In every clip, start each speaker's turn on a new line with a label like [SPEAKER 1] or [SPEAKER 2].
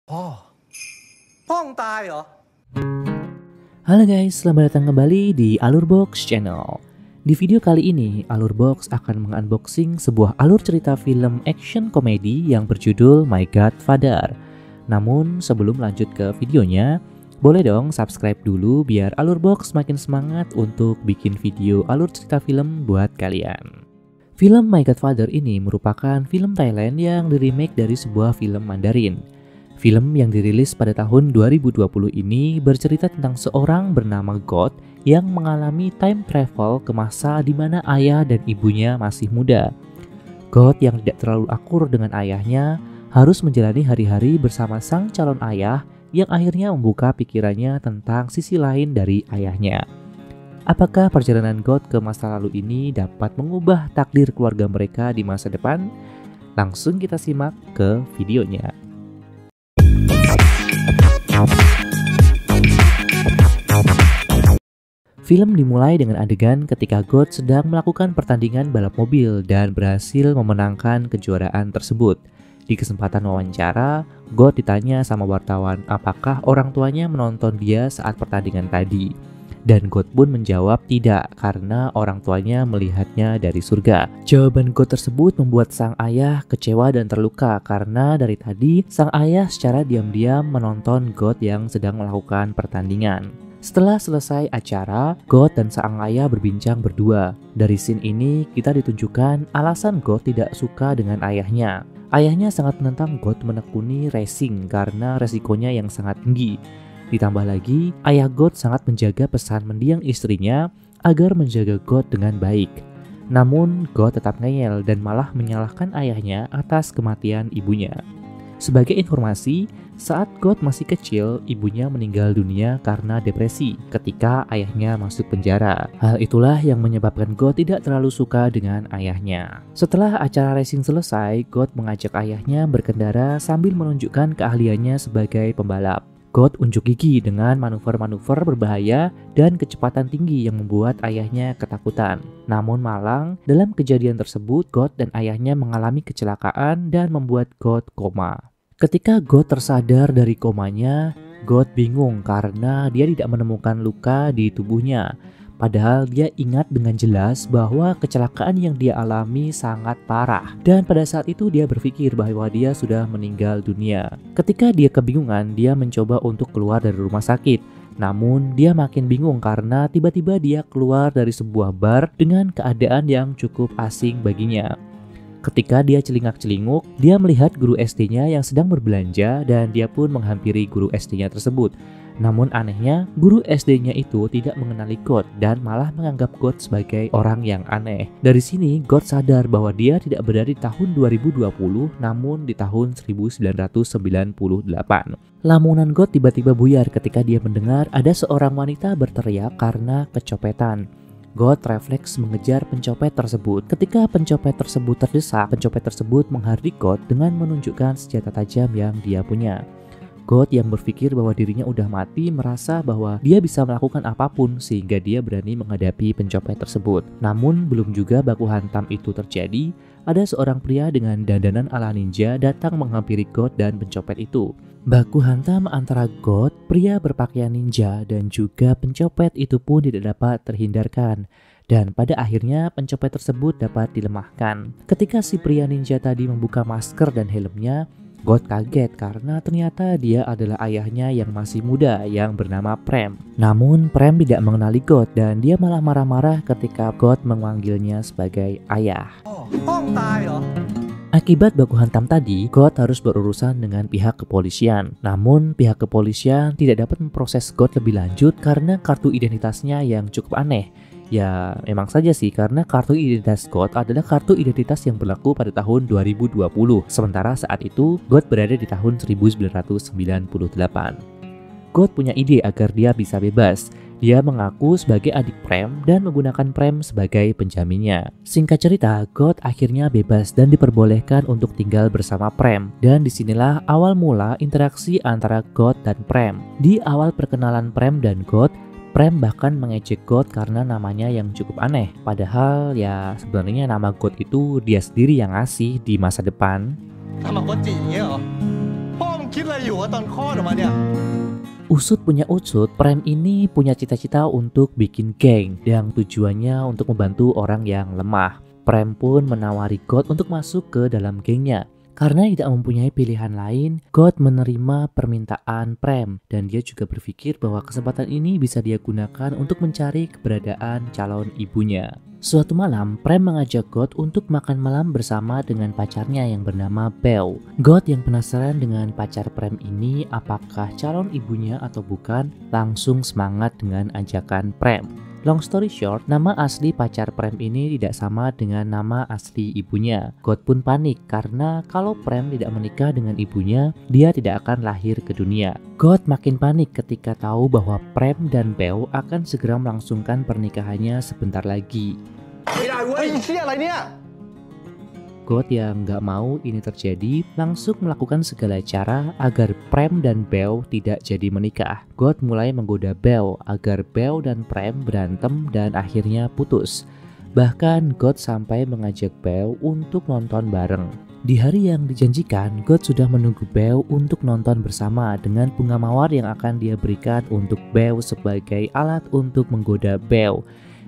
[SPEAKER 1] Oh, พ่องตายเหรอ
[SPEAKER 2] Halo guys, selamat datang kembali di Alurbox Channel. Di video kali ini, Alurbox akan mengunboxing sebuah alur cerita film action komedi yang berjudul My Godfather. Namun sebelum lanjut ke videonya, boleh dong subscribe dulu biar Alurbox makin semangat untuk bikin video alur cerita film buat kalian. Film My Godfather ini merupakan film Thailand yang diremake dari sebuah film Mandarin. Film yang dirilis pada tahun 2020 ini bercerita tentang seorang bernama God yang mengalami time travel ke masa di mana ayah dan ibunya masih muda. God yang tidak terlalu akur dengan ayahnya harus menjalani hari-hari bersama sang calon ayah yang akhirnya membuka pikirannya tentang sisi lain dari ayahnya. Apakah perjalanan God ke masa lalu ini dapat mengubah takdir keluarga mereka di masa depan? Langsung kita simak ke videonya. Film dimulai dengan adegan ketika God sedang melakukan pertandingan balap mobil dan berhasil memenangkan kejuaraan tersebut. Di kesempatan wawancara, God ditanya sama wartawan apakah orang tuanya menonton dia saat pertandingan tadi. Dan God pun menjawab tidak karena orang tuanya melihatnya dari surga. Jawaban God tersebut membuat sang ayah kecewa dan terluka karena dari tadi sang ayah secara diam-diam menonton God yang sedang melakukan pertandingan. Setelah selesai acara, God dan sang ayah berbincang berdua. Dari scene ini kita ditunjukkan alasan God tidak suka dengan ayahnya. Ayahnya sangat menentang God menekuni racing karena resikonya yang sangat tinggi. Ditambah lagi, ayah God sangat menjaga pesan mendiang istrinya agar menjaga God dengan baik. Namun, God tetap ngeyel dan malah menyalahkan ayahnya atas kematian ibunya. Sebagai informasi, saat God masih kecil, ibunya meninggal dunia karena depresi ketika ayahnya masuk penjara. Hal itulah yang menyebabkan God tidak terlalu suka dengan ayahnya. Setelah acara racing selesai, God mengajak ayahnya berkendara sambil menunjukkan keahliannya sebagai pembalap. God unjuk gigi dengan manuver-manuver berbahaya dan kecepatan tinggi yang membuat ayahnya ketakutan. Namun malang, dalam kejadian tersebut God dan ayahnya mengalami kecelakaan dan membuat God koma. Ketika God tersadar dari komanya, God bingung karena dia tidak menemukan luka di tubuhnya. Padahal dia ingat dengan jelas bahwa kecelakaan yang dia alami sangat parah. Dan pada saat itu dia berpikir bahwa dia sudah meninggal dunia. Ketika dia kebingungan, dia mencoba untuk keluar dari rumah sakit. Namun dia makin bingung karena tiba-tiba dia keluar dari sebuah bar dengan keadaan yang cukup asing baginya. Ketika dia celingak-celinguk, dia melihat guru SD-nya yang sedang berbelanja dan dia pun menghampiri guru SD-nya tersebut. Namun anehnya, guru SD-nya itu tidak mengenali God dan malah menganggap God sebagai orang yang aneh. Dari sini, God sadar bahwa dia tidak berada di tahun 2020, namun di tahun 1998. Lamunan God tiba-tiba buyar ketika dia mendengar ada seorang wanita berteriak karena kecopetan. God refleks mengejar pencopet tersebut. Ketika pencopet tersebut terdesak, pencopet tersebut menghardik God dengan menunjukkan senjata tajam yang dia punya. God yang berpikir bahwa dirinya udah mati merasa bahwa dia bisa melakukan apapun sehingga dia berani menghadapi pencopet tersebut. Namun belum juga baku hantam itu terjadi, ada seorang pria dengan dandanan ala ninja datang menghampiri God dan pencopet itu. Baku hantam antara God, pria berpakaian ninja, dan juga pencopet itu pun tidak dapat terhindarkan. Dan pada akhirnya pencopet tersebut dapat dilemahkan. Ketika si pria ninja tadi membuka masker dan helmnya, God kaget karena ternyata dia adalah ayahnya yang masih muda yang bernama Prem. Namun Prem tidak mengenali God dan dia malah marah-marah ketika God memanggilnya sebagai ayah.
[SPEAKER 1] Oh, พ่องตายเหรอ
[SPEAKER 2] Akibat baku hantam tadi, God harus berurusan dengan pihak kepolisian. Namun, pihak kepolisian tidak dapat memproses God lebih lanjut karena kartu identitasnya yang cukup aneh. Ya, memang saja sih karena kartu identitas God adalah kartu identitas yang berlaku pada tahun 2020. Sementara saat itu, God berada di tahun 1998. God punya ide agar dia bisa bebas. Dia mengaku sebagai adik Prem dan menggunakan Prem sebagai penjaminnya. Singkat cerita, God akhirnya bebas dan diperbolehkan untuk tinggal bersama Prem. Dan disinilah awal mula interaksi antara God dan Prem. Di awal perkenalan Prem dan God, Prem bahkan mengejek God karena namanya yang cukup aneh. Padahal ya sebenarnya nama God itu dia sendiri yang ngasih di masa depan.
[SPEAKER 1] ทำมาโคจิอย่างเงี้ยเหรอ พ่อมึง คิดอะไรอยู่วะตอนคลอดออกมาเนี่ย
[SPEAKER 2] Usut punya usut, Prem ini punya cita-cita untuk bikin geng yang tujuannya untuk membantu orang yang lemah. Prem pun menawari God untuk masuk ke dalam gengnya. Karena tidak mempunyai pilihan lain, God menerima permintaan Prem dan dia juga berpikir bahwa kesempatan ini bisa dia gunakan untuk mencari keberadaan calon ibunya. Suatu malam, Prem mengajak God untuk makan malam bersama dengan pacarnya yang bernama Beau. God yang penasaran dengan pacar Prem ini apakah calon ibunya atau bukan, langsung semangat dengan ajakan Prem. Long story short, nama asli pacar Prem ini tidak sama dengan nama asli ibunya. God pun panik karena kalau Prem tidak menikah dengan ibunya, dia tidak akan lahir ke dunia. God makin panik ketika tahu bahwa Prem dan Beau akan segera melangsungkan pernikahannya sebentar lagi. God yang nggak mau ini terjadi langsung melakukan segala cara agar Prem dan Beau tidak jadi menikah. God mulai menggoda Beau agar Beau dan Prem berantem dan akhirnya putus. Bahkan God sampai mengajak Beau untuk nonton bareng. Di hari yang dijanjikan, God sudah menunggu Beau untuk nonton bersama dengan bunga mawar yang akan dia berikan untuk Beau sebagai alat untuk menggoda Beau.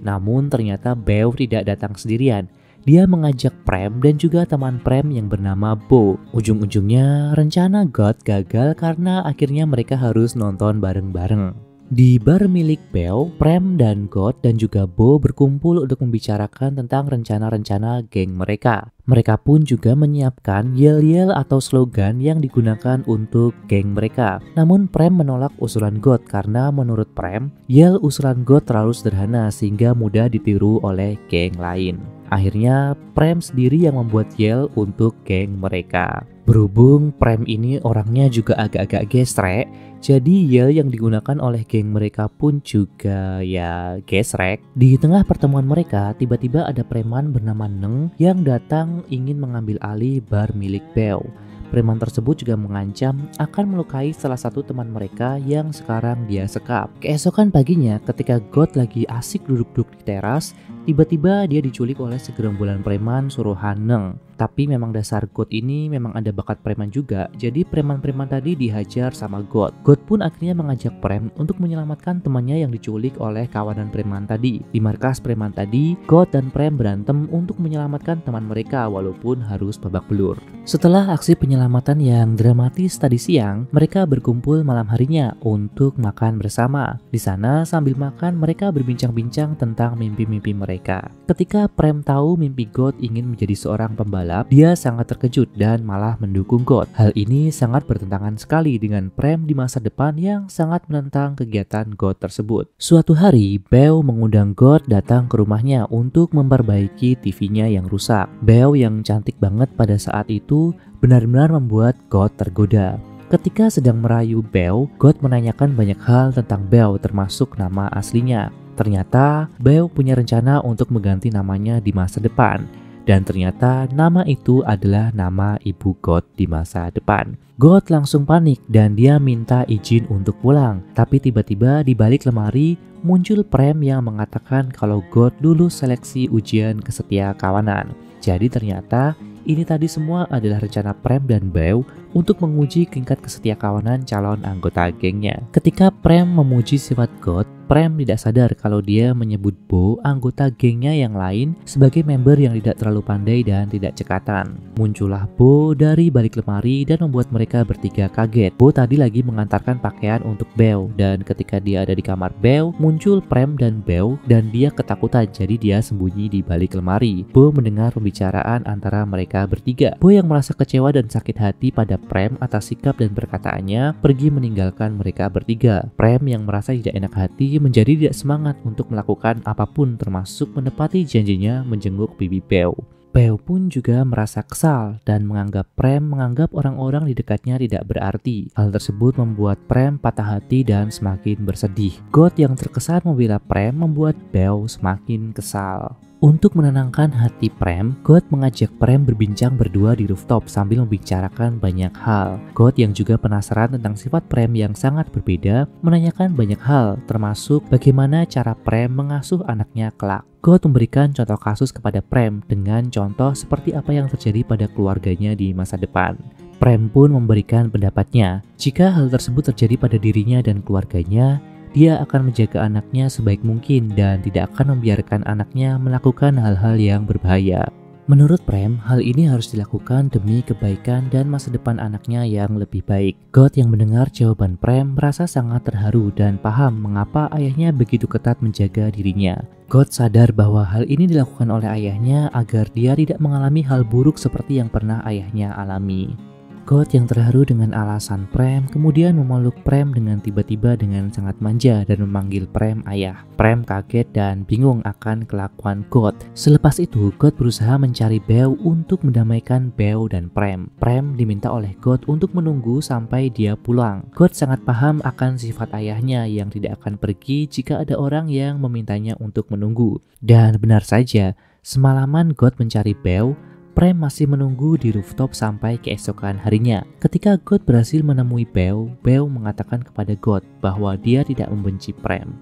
[SPEAKER 2] Namun ternyata Beau tidak datang sendirian. Dia mengajak Prem dan juga teman Prem yang bernama Bo. Ujung-ujungnya rencana God gagal karena akhirnya mereka harus nonton bareng-bareng. Di bar milik Beau, Prem dan God dan juga Bo berkumpul untuk membicarakan tentang rencana-rencana geng mereka. Mereka pun juga menyiapkan yel-yel atau slogan yang digunakan untuk geng mereka. Namun Prem menolak usulan God karena menurut Prem, yel usulan God terlalu sederhana sehingga mudah ditiru oleh geng lain. Akhirnya Prem sendiri yang membuat yel untuk geng mereka. Berhubung Prem ini orangnya juga agak-agak gesrek, jadi yel yang digunakan oleh geng mereka pun juga ya gesrek. Di tengah pertemuan mereka, tiba-tiba ada preman bernama Neng yang datang ingin mengambil alih bar milik Beau. Preman tersebut juga mengancam akan melukai salah satu teman mereka yang sekarang dia sekap. Keesokan paginya ketika God lagi asik duduk-duduk di teras, tiba-tiba dia diculik oleh segerombolan preman suruhan Neng. Tapi memang dasar God ini memang ada bakat preman juga, jadi preman-preman tadi dihajar sama God. God pun akhirnya mengajak Prem untuk menyelamatkan temannya yang diculik oleh kawanan preman tadi. Di markas preman tadi, God dan Prem berantem untuk menyelamatkan teman mereka walaupun harus babak belur. Setelah aksi penyelamatan yang dramatis tadi siang, mereka berkumpul malam harinya untuk makan bersama. Di sana sambil makan mereka berbincang-bincang tentang mimpi-mimpi mereka. Ketika Prem tahu mimpi God ingin menjadi seorang pembalap, dia sangat terkejut dan malah mendukung God. Hal ini sangat bertentangan sekali dengan Prem di masa depan yang sangat menentang kegiatan God tersebut. Suatu hari, Beau mengundang God datang ke rumahnya untuk memperbaiki TV-nya yang rusak. Beau yang cantik banget pada saat itu benar-benar membuat God tergoda. Ketika sedang merayu Beau, God menanyakan banyak hal tentang Beau termasuk nama aslinya. Ternyata Beau punya rencana untuk mengganti namanya di masa depan. Dan ternyata nama itu adalah nama ibu God di masa depan. God langsung panik dan dia minta izin untuk pulang. Tapi tiba-tiba di balik lemari muncul Prem yang mengatakan kalau God lulus seleksi ujian kesetiakawanan. Jadi ternyata ini tadi semua adalah rencana Prem dan Beau untuk menguji tingkat kesetiakawanan calon anggota gengnya. Ketika Prem memuji sifat God, Prem tidak sadar kalau dia menyebut Bo, anggota gengnya yang lain, sebagai member yang tidak terlalu pandai dan tidak cekatan. Muncullah Bo dari balik lemari dan membuat mereka bertiga kaget. Bo tadi lagi mengantarkan pakaian untuk Beau, dan ketika dia ada di kamar Beau, muncul Prem dan Beau dan dia ketakutan jadi dia sembunyi di balik lemari. Bo mendengar pembicaraan antara mereka bertiga. Bo yang merasa kecewa dan sakit hati pada Prem atas sikap dan perkataannya pergi meninggalkan mereka bertiga. Prem yang merasa tidak enak hati menjadi tidak semangat untuk melakukan apapun termasuk menepati janjinya menjenguk bibi Beau. Beau pun juga merasa kesal dan menganggap Prem menganggap orang-orang di dekatnya tidak berarti. Hal tersebut membuat Prem patah hati dan semakin bersedih. God yang terkesan membela Prem membuat Beau semakin kesal. Untuk menenangkan hati Prem, God mengajak Prem berbincang berdua di rooftop sambil membicarakan banyak hal. God yang juga penasaran tentang sifat Prem yang sangat berbeda, menanyakan banyak hal, termasuk bagaimana cara Prem mengasuh anaknya kelak. God memberikan contoh kasus kepada Prem dengan contoh seperti apa yang terjadi pada keluarganya di masa depan. Prem pun memberikan pendapatnya. Jika hal tersebut terjadi pada dirinya dan keluarganya, dia akan menjaga anaknya sebaik mungkin dan tidak akan membiarkan anaknya melakukan hal-hal yang berbahaya. Menurut Prem, hal ini harus dilakukan demi kebaikan dan masa depan anaknya yang lebih baik. God yang mendengar jawaban Prem merasa sangat terharu dan paham mengapa ayahnya begitu ketat menjaga dirinya. God sadar bahwa hal ini dilakukan oleh ayahnya agar dia tidak mengalami hal buruk seperti yang pernah ayahnya alami. God yang terharu dengan alasan Prem kemudian memeluk Prem dengan tiba-tiba dengan sangat manja dan memanggil Prem ayah. Prem kaget dan bingung akan kelakuan God. Selepas itu, God berusaha mencari Beau untuk mendamaikan Beau dan Prem. Prem diminta oleh God untuk menunggu sampai dia pulang. God sangat paham akan sifat ayahnya yang tidak akan pergi jika ada orang yang memintanya untuk menunggu. Dan benar saja, semalaman God mencari Beau, Prem masih menunggu di rooftop sampai keesokan harinya. Ketika God berhasil menemui Beau, Beau mengatakan kepada God bahwa dia tidak membenci Prem.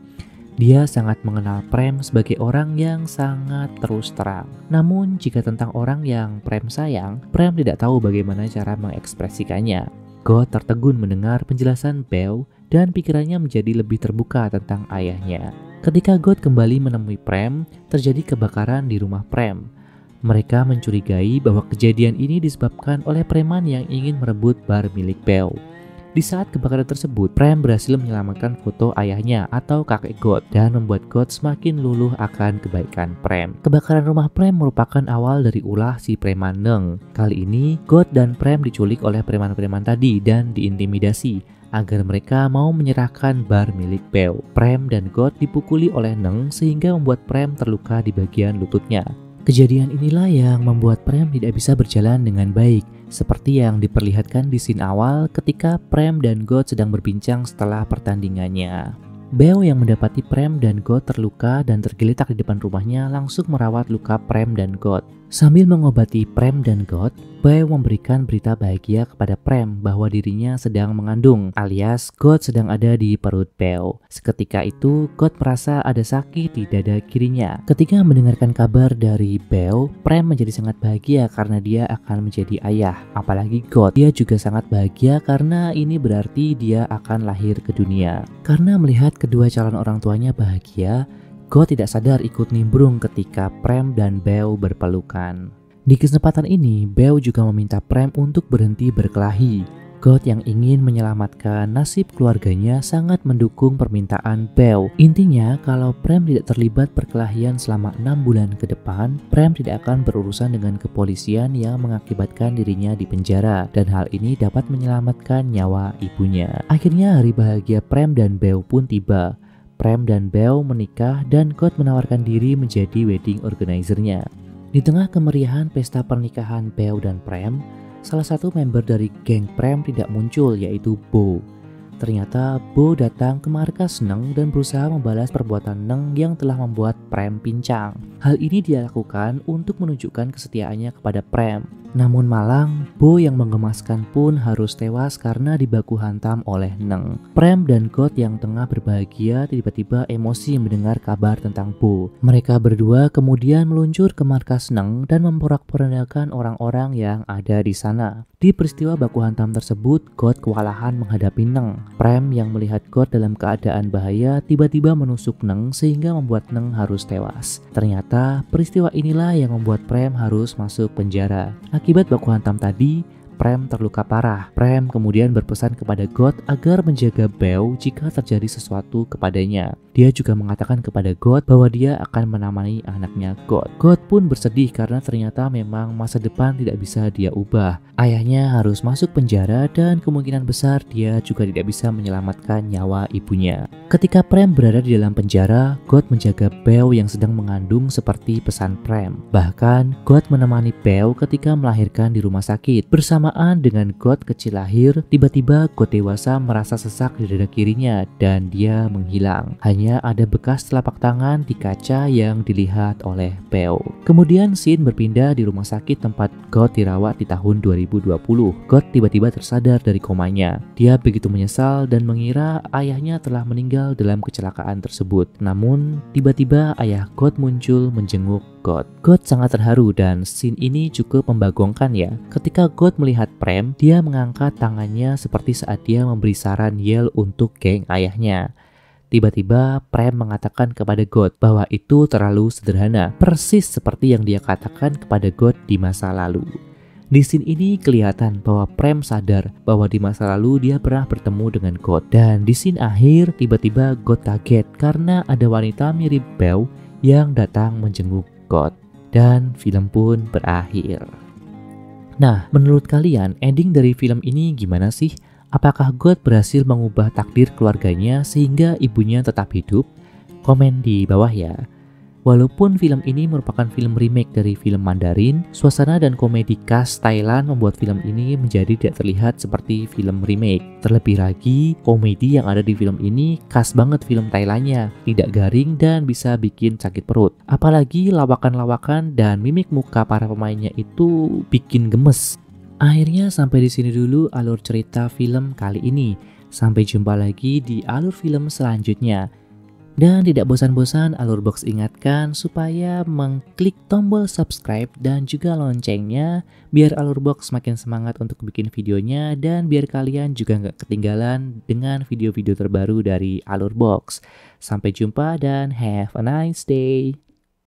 [SPEAKER 2] Dia sangat mengenal Prem sebagai orang yang sangat terus terang. Namun jika tentang orang yang Prem sayang, Prem tidak tahu bagaimana cara mengekspresikannya. God tertegun mendengar penjelasan Beau dan pikirannya menjadi lebih terbuka tentang ayahnya. Ketika God kembali menemui Prem, terjadi kebakaran di rumah Prem. Mereka mencurigai bahwa kejadian ini disebabkan oleh preman yang ingin merebut bar milik Beau. Di saat kebakaran tersebut, Prem berhasil menyelamatkan foto ayahnya atau kakek God dan membuat God semakin luluh akan kebaikan Prem. Kebakaran rumah Prem merupakan awal dari ulah si preman Neng. Kali ini, God dan Prem diculik oleh preman-preman tadi dan diintimidasi agar mereka mau menyerahkan bar milik Beau. Prem dan God dipukuli oleh Neng sehingga membuat Prem terluka di bagian lututnya. Kejadian inilah yang membuat Prem tidak bisa berjalan dengan baik, seperti yang diperlihatkan di scene awal ketika Prem dan God sedang berbincang setelah pertandingannya. Beau yang mendapati Prem dan God terluka dan tergeletak di depan rumahnya langsung merawat luka Prem dan God. Sambil mengobati Prem dan God, Beau memberikan berita bahagia kepada Prem bahwa dirinya sedang mengandung, alias God sedang ada di perut Beau. Seketika itu, God merasa ada sakit di dada kirinya. Ketika mendengarkan kabar dari Beau, Prem menjadi sangat bahagia karena dia akan menjadi ayah. Apalagi God, dia juga sangat bahagia karena ini berarti dia akan lahir ke dunia. Karena melihat kedua calon orang tuanya bahagia, God tidak sadar ikut nimbrung ketika Prem dan Beau berpelukan. Di kesempatan ini, Beau juga meminta Prem untuk berhenti berkelahi. God yang ingin menyelamatkan nasib keluarganya sangat mendukung permintaan Beau. Intinya, kalau Prem tidak terlibat perkelahian selama 6 bulan ke depan, Prem tidak akan berurusan dengan kepolisian yang mengakibatkan dirinya di penjara, dan hal ini dapat menyelamatkan nyawa ibunya. Akhirnya hari bahagia Prem dan Beau pun tiba. Prem dan Beau menikah dan God menawarkan diri menjadi wedding organizer-nya. Di tengah kemeriahan pesta pernikahan Beau dan Prem, salah satu member dari geng Prem tidak muncul, yaitu Bo. Ternyata Bo datang ke markas Neng dan berusaha membalas perbuatan Neng yang telah membuat Prem pincang. Hal ini dia lakukan untuk menunjukkan kesetiaannya kepada Prem. Namun malang, Bo yang menggemaskan pun harus tewas karena dibaku hantam oleh Neng. Prem dan God yang tengah berbahagia tiba-tiba emosi mendengar kabar tentang Bo. Mereka berdua kemudian meluncur ke markas Neng dan memporak-porandakan orang-orang yang ada di sana. Di peristiwa baku hantam tersebut, God kewalahan menghadapi Neng. Prem yang melihat God dalam keadaan bahaya tiba-tiba menusuk Neng sehingga membuat Neng harus tewas. Ternyata peristiwa inilah yang membuat Prem harus masuk penjara. Akibat baku hantam tadi, Prem terluka parah. Prem kemudian berpesan kepada God agar menjaga Beau jika terjadi sesuatu kepadanya. Dia juga mengatakan kepada God bahwa dia akan menemani anaknya God. God pun bersedih karena ternyata memang masa depan tidak bisa dia ubah. Ayahnya harus masuk penjara dan kemungkinan besar dia juga tidak bisa menyelamatkan nyawa ibunya. Ketika Prem berada di dalam penjara, God menjaga Beau yang sedang mengandung seperti pesan Prem. Bahkan, God menemani Beau ketika melahirkan di rumah sakit. Bersamaan dengan God kecil lahir, tiba-tiba God dewasa merasa sesak di dada kirinya dan dia menghilang. Hanya ada bekas telapak tangan di kaca yang dilihat oleh Beau. Kemudian scene berpindah di rumah sakit tempat God dirawat di tahun 2020. God tiba-tiba tersadar dari komanya. Dia begitu menyesal dan mengira ayahnya telah meninggal dalam kecelakaan tersebut. Namun, tiba-tiba ayah God muncul menjenguk God. God sangat terharu dan scene ini cukup membagongkan ya. Ketika God melihat Prem, dia mengangkat tangannya seperti saat dia memberi saran yel untuk geng ayahnya. Tiba-tiba Prem mengatakan kepada God bahwa itu terlalu sederhana, persis seperti yang dia katakan kepada God di masa lalu. Di scene ini kelihatan bahwa Prem sadar bahwa di masa lalu dia pernah bertemu dengan God. Dan di scene akhir tiba-tiba God kaget karena ada wanita mirip Beau yang datang menjenguk God. Dan film pun berakhir. Nah, menurut kalian ending dari film ini gimana sih? Apakah God berhasil mengubah takdir keluarganya sehingga ibunya tetap hidup? Komen di bawah ya. Walaupun film ini merupakan film remake dari film Mandarin, suasana dan komedi khas Thailand membuat film ini menjadi tidak terlihat seperti film remake. Terlebih lagi, komedi yang ada di film ini khas banget film Thailandnya, tidak garing dan bisa bikin sakit perut. Apalagi lawakan-lawakan dan mimik muka para pemainnya itu bikin gemes. Akhirnya sampai di sini dulu alur cerita film kali ini. Sampai jumpa lagi di alur film selanjutnya. Dan tidak bosan-bosan Alur Box ingatkan supaya mengklik tombol subscribe dan juga loncengnya biar Alur Box makin semangat untuk bikin videonya dan biar kalian juga nggak ketinggalan dengan video-video terbaru dari Alur Box. Sampai jumpa dan have a nice day.